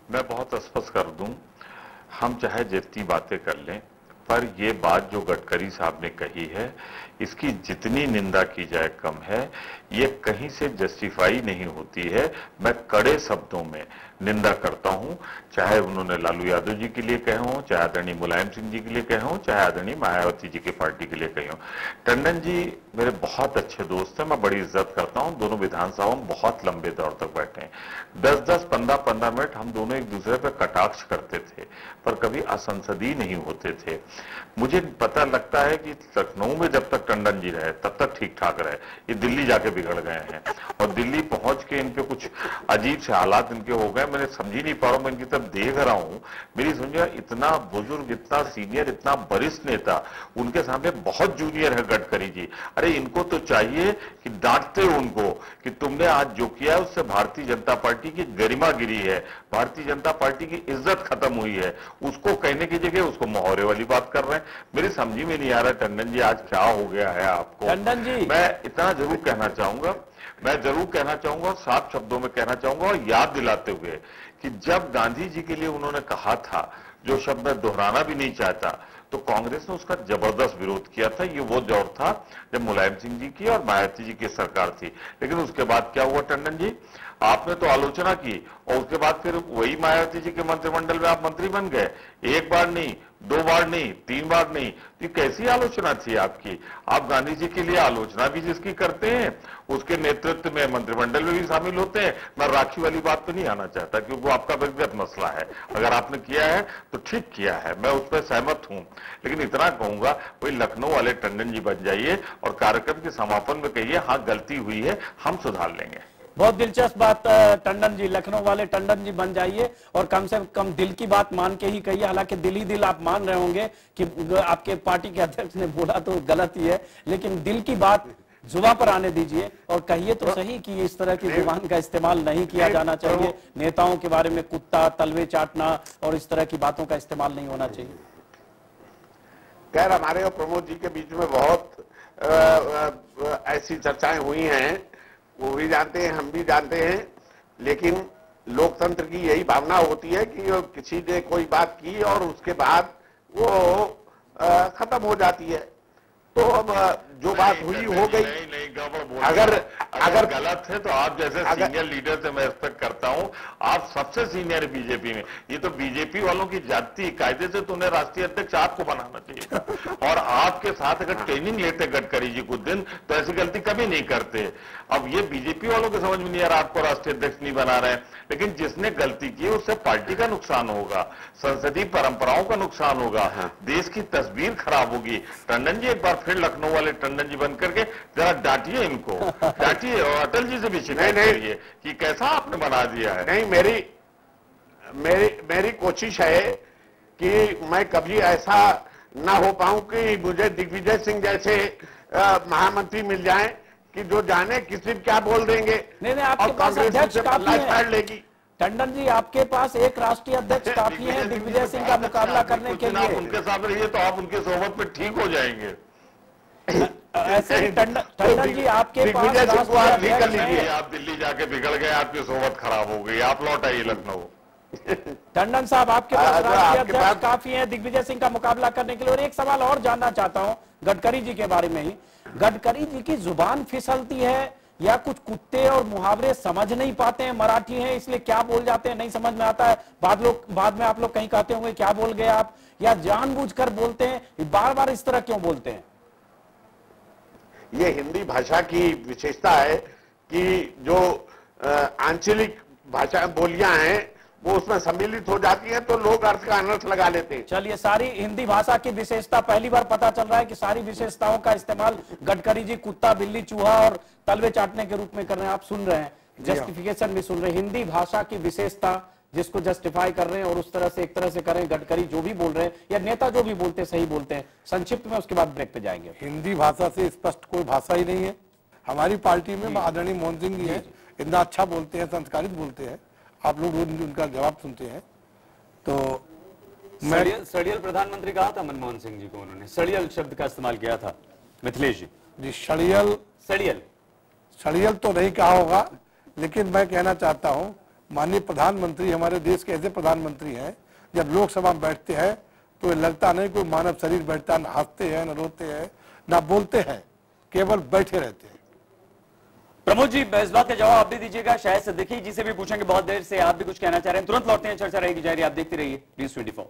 मैं बहुत स्पष्ट कर दूं, हम चाहे जितनी बातें कर लें, पर ये बात जो गडकरी साहब ने कही है, इसकी जितनी निंदा की जाए कम है। ये कहीं से जस्टिफाई नहीं होती है। मैं कड़े शब्दों में निंदा करता हूं, चाहे उन्होंने लालू यादव जी के लिए कहे हों, चाहे आदरणीय मुलायम सिंह जी के लिए कहे हों, चाहे आदरणीय मायावती जी की पार्टी के लिए कहे हों। टंडन जी मेरे बहुत अच्छे दोस्त हैं, मैं बड़ी इज्जत करता हूं। दोनों विधानसभा में बहुत लंबे दौर तक बैठे हैं। 10-10, 15-15 मिनट हम दोनों एक दूसरे पर कटाक्ष करते थे, पर कभी असंसदीय नहीं होते थे। मुझे पता लगता है कि लखनऊ में जब तक टंडन जी रहे तब तक ठीक ठाक रहे, ये दिल्ली जाके बिगड़ गए हैं और दिल्ली पहुंच के इनके कुछ अजीब से हालात इनके हो गए। मैंने समझ ही नहीं पा रहा हूं, मैं इनकी तरफ देख रहा हूं। मेरी समझिए इतना बुजुर्ग, इतना सीनियर, इतना वरिष्ठ नेता, उनके सामने बहुत जूनियर है गडकरी जी। अरे इनको तो चाहिए कि डांटते हो उनको कि तुमने आज जो किया है उससे भारतीय जनता पार्टी की गरिमा गिरी है, भारतीय जनता पार्टी की इज्जत खत्म हुई है। उसको कहने की जगह उसको मोहरे वाली बात कर रहे हैं। मेरी समझ में नहीं आ रहा टंडन जी आज क्या हो गया है आपको। टंडन जी मैं इतना जरूर कहना चाहूंगा, और साफ शब्दों में कहना चाहूंगा और याद दिलाते हुए कि जब गांधी जी के लिए उन्होंने कहा था, जो शब्द मैं दोहराना भी नहीं चाहता, तो कांग्रेस ने उसका जबरदस्त विरोध किया था। ये वो दौर था जब मुलायम सिंह जी की और मायावती जी की सरकार थी। लेकिन उसके बाद क्या हुआ टंडन जी, आपने तो आलोचना की और उसके बाद फिर वही मायावती जी के मंत्रिमंडल में आप मंत्री बन गए। एक बार नहीं, 2 बार नहीं, 3 बार नहीं। तो कैसी आलोचना थी आपकी? आप गांधी जी के लिए आलोचना भी जिसकी करते हैं, उसके नेतृत्व में मंत्रिमंडल में भी शामिल होते हैं। मैं राखी वाली बात तो नहीं आना चाहता क्योंकि वो आपका व्यक्तिगत मसला है। अगर आपने किया है तो ठीक किया है, मैं उस पर सहमत हूं। लेकिन इतना कहूंगा, वही लखनऊ वाले टंडन जी बन जाइए और कार्यक्रम के समापन में कहिए हाँ गलती हुई है, हम सुधार लेंगे। बहुत दिलचस्प बात टंडन जी, लखनऊ वाले टंडन जी बन जाइए और कम से कम दिल की बात मान के ही कहिए। हालांकि दिल ही दिल आप मान रहे होंगे कि आपके पार्टी के अध्यक्ष ने बोला तो गलत ही है, लेकिन दिल की बात जुबान पर आने दीजिए और कहिए तो सही कि इस तरह की जुबान का इस्तेमाल नहीं किया जाना चाहिए। नेताओं के बारे में कुत्ता, तलवे चाटना और इस तरह की बातों का इस्तेमाल नहीं होना चाहिए। खैर, हमारे और प्रमोद जी के बीच में बहुत ऐसी चर्चाएं हुई हैं, वो भी जानते हैं, हम भी जानते हैं। लेकिन लोकतंत्र की यही भावना होती है कि किसी ने कोई बात की और उसके बाद वो खत्म हो जाती है। तो अब जो बात हुई हो गई। नहीं, गड़बड़ अगर गलत है तो आप जैसे सीनियर लीडर से मैं एक्सपेक्ट करता हूं, आप सबसे सीनियर बीजेपी में। ये तो बीजेपी वालों की जाति, कायदे से तो उन्हें राष्ट्रीय अध्यक्ष आपको बनाना चाहिए था। और आपके साथ अगर ट्रेनिंग लेते गडकरी जी कुछ दिन तो ऐसी गलती कभी नहीं करते। अब ये बीजेपी वालों के समझ में नहीं आ रहा, आपको राष्ट्रीय अध्यक्ष नहीं बना रहे हैं। लेकिन जिसने गलती की उससे पार्टी का नुकसान होगा, संसदीय परंपराओं का नुकसान होगा, देश की तस्वीर खराब होगी। टंडन जी एक बार फिर लखनऊ वाले टंडन जी बन करके जरा डांटिए इनको, डांटिए और अटल जी से भी शिकायत करिए कि कैसा आपने बना दिया है। नहीं, मेरी कोशिश है कि मैं कभी ऐसा ना हो पाऊं कि मुझे दिग्विजय सिंह जैसे महामंत्री मिल जाएं कि जो जाने किसी क्या बोल देंगे। नहीं, आपके पास अध्यक्ष काफी है लेगी। टंडन जी, आपके पास एक राष्ट्रीय अध्यक्ष काफी है दिग्विजय सिंह का मुकाबला करने के लिए। उनके साथ रहिए तो आप उनके सोहबत में ठीक हो जाएंगे। ऐसे टंडन जी आपके पास आप दिल्ली जाके बिगड़ गए, आपकी सोहबत खराब हो गई, आप लौट आइए लखनऊ। टंडन साहब, आपके पास राष्ट्रीय अध्यक्ष काफी है दिग्विजय सिंह का मुकाबला करने के लिए। और एक सवाल और जानना चाहता हूं गडकरी जी के बारे में ही। गडकरी जी की जुबान फिसलती है या कुछ कुत्ते और मुहावरे समझ नहीं पाते हैं, मराठी हैं इसलिए क्या बोल जाते हैं नहीं समझ में आता है। बाद में आप लोग कहीं कहते होंगे क्या बोल गए आप, या जानबूझकर बोलते हैं, बार बार इस तरह क्यों बोलते हैं? ये हिंदी भाषा की विशेषता है कि जो आंचलिक भाषा बोलियां हैं वो उसमें सम्मिलित हो जाती हैं तो लोग अर्थ का अनर्थ लगा लेते हैं। चलिए, सारी हिंदी भाषा की विशेषता पहली बार पता चल रहा है कि सारी विशेषताओं का इस्तेमाल गडकरी जी कुत्ता, बिल्ली, चूहा और तलवे चाटने के रूप में कर रहे हैं। आप सुन रहे हैं, जस्टिफिकेशन भी सुन रहे हैं। हिंदी भाषा की विशेषता जिसको जस्टिफाई कर रहे हैं और उस तरह से एक तरह से करें, गडकरी जो भी बोल रहे हैं या नेता जो भी बोलते हैं सही बोलते हैं। संक्षिप्त में उसके बाद ब्रेक पे जाएंगे। हिंदी भाषा से स्पष्ट कोई भाषा ही नहीं है। हमारी पार्टी में आदरणीय मोहन सिंह जी है, इतना अच्छा बोलते हैं, संस्कारित बोलते हैं, आप लोग उनका जवाब सुनते हैं। तो सड़ियल प्रधानमंत्री कहा था मनमोहन सिंह जी को, उन्होंने सड़ियल शब्द का इस्तेमाल किया था। मिथिलेश जी, सड़ियल सड़ियल सड़ियल तो नहीं कहा होगा, लेकिन मैं कहना चाहता हूं माननीय प्रधानमंत्री हमारे देश के ऐसे प्रधानमंत्री हैं, जब लोकसभा में बैठते हैं तो लगता नहीं कोई मानव शरीर बैठता है, न हंसते हैं, न रोते हैं, न बोलते हैं, केवल बैठे रहते हैं। प्रमोद जी, इस बात का जवाब आप भी दीजिएगा, शायद सिद्दीकी जी से भी पूछेंगे बहुत देर से, आप भी कुछ कहना चाह रहे हैं, तुरंत लौटते हैं, चर्चा रहेगी जारी, आप देखते रहिए News 24।